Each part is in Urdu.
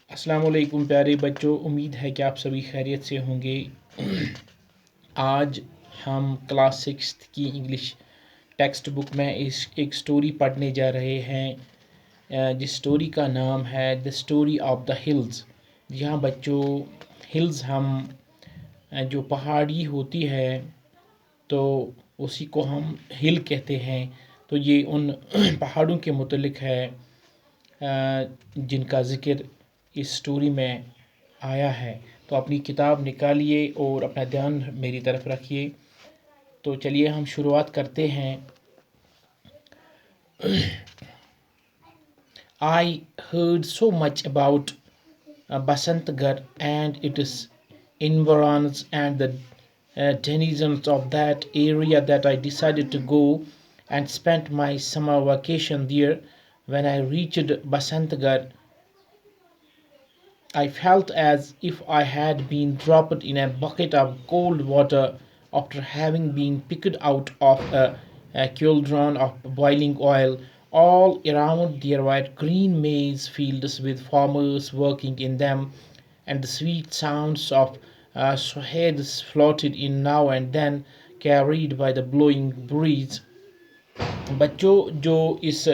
السلام علیکم پیارے بچوں، امید ہے کہ آپ سبھی خیریت سے ہوں گے۔ آج ہم کلاس 6 کی انگلش ٹیکسٹ بک میں ایک سٹوری پڑھنے جا رہے ہیں، جس سٹوری کا نام ہے the story of the hills. جی ہاں بچوں، ہلز ہم جو پہاڑی ہوتی ہے تو اسی کو ہم ہل کہتے ہیں، تو یہ ان پہاڑوں کے متعلق ہے جن کا ذکر اس سٹوری میں آیا ہے۔ تو اپنی کتاب نکالیے اور اپنا دھیان میری طرف رکھیے۔ تو چلیے ہم شروعات کرتے ہیں۔ I heard so much about Basantgarh and its environs and the denizens of that area that I decided to go and spend my summer vacation there. When I reached Basantgarh, I felt as if I had been dropped in a bucket of cold water after having been picked out of a cauldron of boiling oil. All around there were green maize fields with farmers working in them, and the sweet sounds of swaths floated in now and then, carried by the blowing breeze. بچوں، جو اس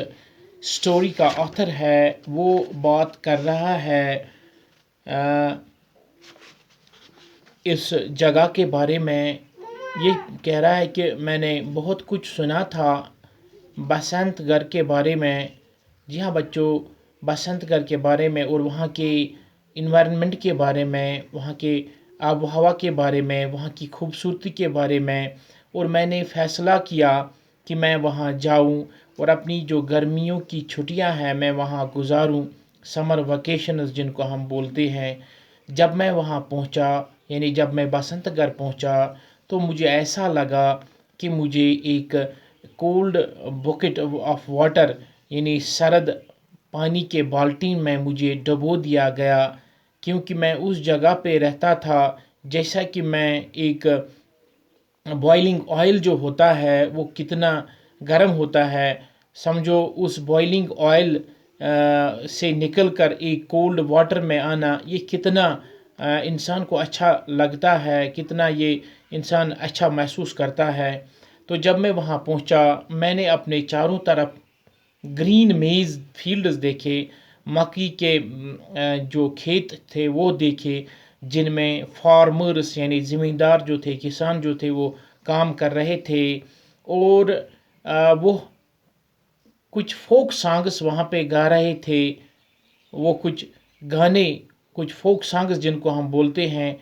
سٹوری کا آتھر ہے وہ بات کر رہا ہے اس جگہ کے بارے میں۔ یہ کہہ رہا ہے کہ میں نے بہت کچھ سنا تھا بسنت گڑھ کے بارے میں۔ جی ہاں بچوں، بسنت گڑھ کے بارے میں اور وہاں کے انوائرمنٹ کے بارے میں، وہاں کے آب و ہوا کے بارے میں، وہاں کی خوبصورتی کے بارے میں، اور میں نے فیصلہ کیا کہ میں وہاں جاؤں اور اپنی جو گرمیوں کی چھٹیاں ہیں میں وہاں گزاروں، سمر ویکیشنز جن کو ہم بولتے ہیں۔ جب میں وہاں پہنچا، یعنی جب میں بسنت گڑھ پہنچا، تو مجھے ایسا لگا کہ مجھے ایک کولڈ بکٹ آف واٹر، یعنی سرد پانی کے بالٹین میں مجھے ڈبو دیا گیا، کیونکہ میں اس جگہ پہ رہتا تھا جیسا کہ میں ایک بوائلنگ آئل جو ہوتا ہے وہ کتنا گرم ہوتا ہے، سمجھو اس بوائلنگ آئل سے نکل کر ایک کولڈ واٹر میں آنا، یہ کتنا انسان کو اچھا لگتا ہے، کتنا یہ انسان اچھا محسوس کرتا ہے۔ تو جب میں وہاں پہنچا، میں نے اپنے چاروں طرف گرین میز فیلڈز دیکھے، مکئی کے جو کھیت تھے وہ دیکھے، جن میں فارمرز یعنی زمیندار جو تھے، کسان جو تھے وہ کام کر رہے تھے، اور وہ کچھ فوک سانگس وہاں پہ گا رہے تھے۔ وہ کچھ گانے، کچھ فوک سانگس جن کو ہم بولتے ہیں،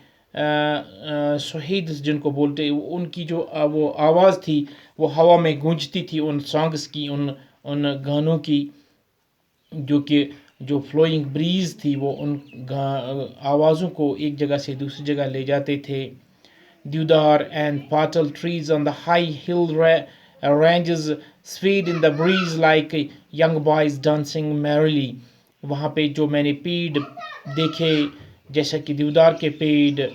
شہید جن کو بولتے، ان کی جو وہ آواز تھی وہ ہوا میں گونجتی تھی، ان سانگس کی، ان گانوں کی، جو فلوئنگ بریز تھی وہ ان آوازوں کو ایک جگہ سے دوسری جگہ لے جاتے تھے۔ Deodar and patal trees on the high hill ranges swayed in the breeze like young boys dancing merrily. وہاں پہ جو میں نے پیڑ دیکھے، جیسا کہ دیودار کے پیڑ،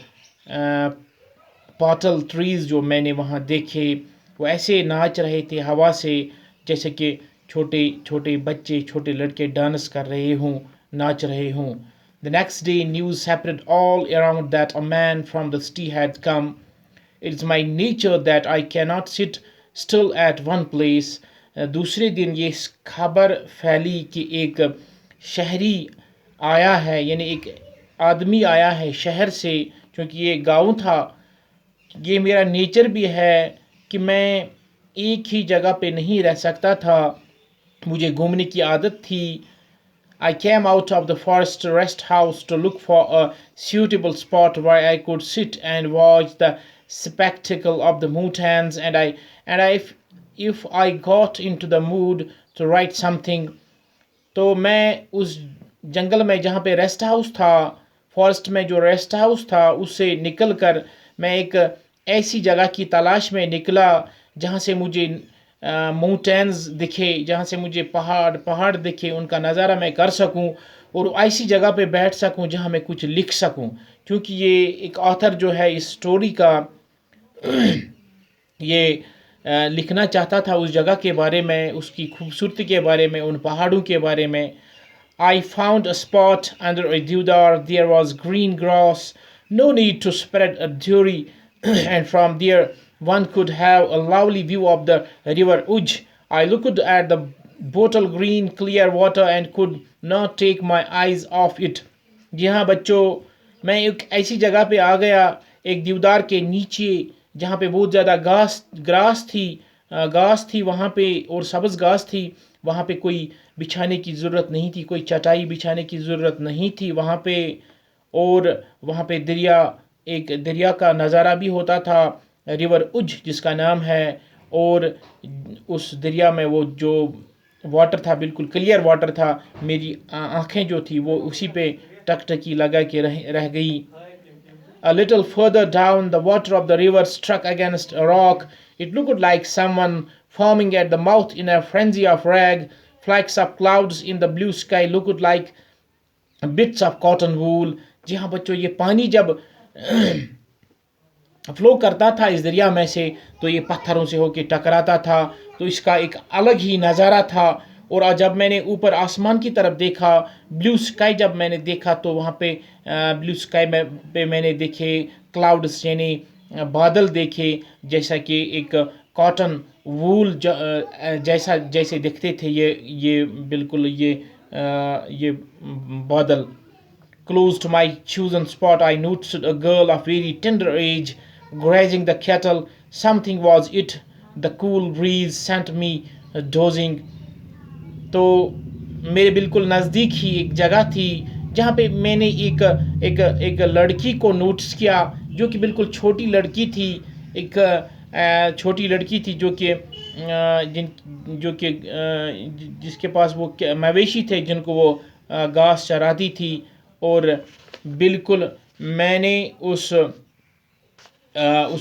پاٹل ٹریز جو میں نے وہاں دیکھے، وہ ایسے ناچ رہے تھے ہوا سے جیسے کہ چھوٹے چھوٹے بچے، چھوٹے لڑکے ڈانس کر رہے ہوں، ناچ رہے ہوں۔ The next day news spread all around that a man from the city had come. It's my nature that I cannot sit still at one place. دوسرے دن یہ خبر پھیلی کہ ایک شہری آیا ہے، یعنی ایک آدمی آیا ہے شہر سے، کیونکہ یہ گاؤں تھا۔ یہ میرا نیچر بھی ہے کہ میں ایک ہی جگہ پہ نہیں رہ سکتا تھا، مجھے گھومنے کی عادت تھی۔ I came out of the forest rest house to look for a suitable spot where I could sit and watch the spectacle of the mountains, and if I got into the mood to write something. تو میں اس جنگل میں جہاں پہ ریسٹ ہاؤس تھا، فارسٹ میں جو ریسٹ ہاؤس تھا، اس سے نکل کر میں ایک ایسی جگہ کی تلاش میں نکلا جہاں سے مجھے ماؤنٹینز دکھے، جہاں سے مجھے پہاڑ دکھے، ان کا نظارہ میں کر سکوں اور ایسی جگہ پہ بیٹھ سکوں جہاں میں کچھ لکھ سکوں، کیونکہ یہ ایک آتھر جو ہے اس سٹوری کا یہ لکھنا چاہتا تھا اس جگہ کے بارے میں، اس کی خوبصورتی کے بارے میں، ان پہاڑوں کے بارے میں۔ I found a spot under a deodar. There was green grass, no need to spread a duri, and from there one could have a lovely view of the river Uj. I looked at the bottle green clear water and could not take my eyes off it. جی ہاں بچوں، میں ایک ایسی جگہ پہ آ گیا، ایک دیودار کے نیچے، جہاں پہ بہت زیادہ گھاس تھی وہاں پہ، اور سبز گھاس تھی وہاں پہ. کوئی بچھانے کی ضرورت نہیں تھی، کوئی چٹائی بچھانے کی ضرورت نہیں تھی وہاں پہ. اور وہاں پہ ایک دریا کا نظارہ بھی ہوتا تھا، ریور اج جس کا نام ہے. اور اس دریا میں وہ جو واٹر تھا بالکل کلیئر واٹر تھا. میری آنکھیں جو تھی وہ اسی پہ ٹکٹکی لگا کے رہ گئی. A little further down, the water of the river struck against a rock. It looked like someone foaming at the mouth in a frenzy of rage. Flecks of clouds in the blue sky looked like bits of cotton wool. جی ہاں بچوں، یہ پانی جب فلو کرتا تھا اس دریا میں سے تو یہ پتھروں سے ہو کے ٹکراتا تھا، تو اس کا ایک الگ ہی نظارہ تھا. اور جب میں نے اوپر آسمان کی طرف دیکھا، بلیو اسکائی جب میں نے دیکھا تو وہاں پہ بلیو اسکائی پہ میں نے دیکھے کلاؤڈس، یعنی بادل دیکھے، جیسا کہ ایک کاٹن وول جیسے دکھتے تھے یہ بالکل یہ بادل. Close to my chosen spot, I noticed a girl of very tender age grazing the cattle. Something was it. The cool breeze sent me dozing. تو میرے بالکل نزدیک ہی ایک جگہ تھی جہاں پہ میں نے ایک لڑکی کو نوٹس کیا، جو کہ بالکل چھوٹی لڑکی تھی. ایک چھوٹی لڑکی تھی جو کہ جس کے پاس وہ مویشی تھے جن کو وہ گھاس چراتی تھی. اور بالکل میں نے اس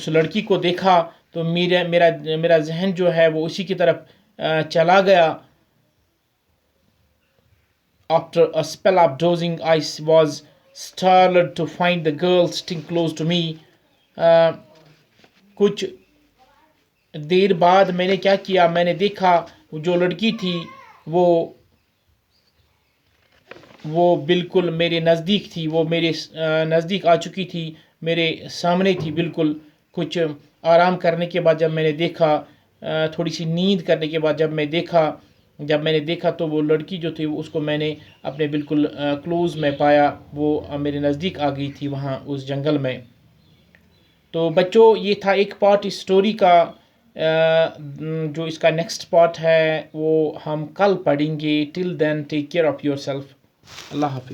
لڑکی کو دیکھا تو میرا ذہن جو ہے وہ اسی کی طرف چلا گیا. After a spell of dozing, I was startled to find the girl sitting close to me. کچھ دیر بعد میں نے کیا کیا، میں نے دیکھا جو لڑکی تھی وہ بالکل میرے نزدیک تھی، وہ میرے نزدیک آ چکی تھی، میرے سامنے تھی بالکل. کچھ آرام کرنے کے بعد جب میں نے دیکھا، تھوڑی سی نیند کرنے کے بعد جب میں نے دیکھا تو وہ لڑکی جو تھی اس کو میں نے اپنے بالکل کلوز میں پایا، وہ میرے نزدیک آ گئی تھی وہاں اس جنگل میں. تو بچوں، یہ تھا ایک پارٹ اس سٹوری کا. جو اس کا نیکسٹ پارٹ ہے وہ ہم کل پڑھیں گے. Till then take care of yourself. اللہ حافظ.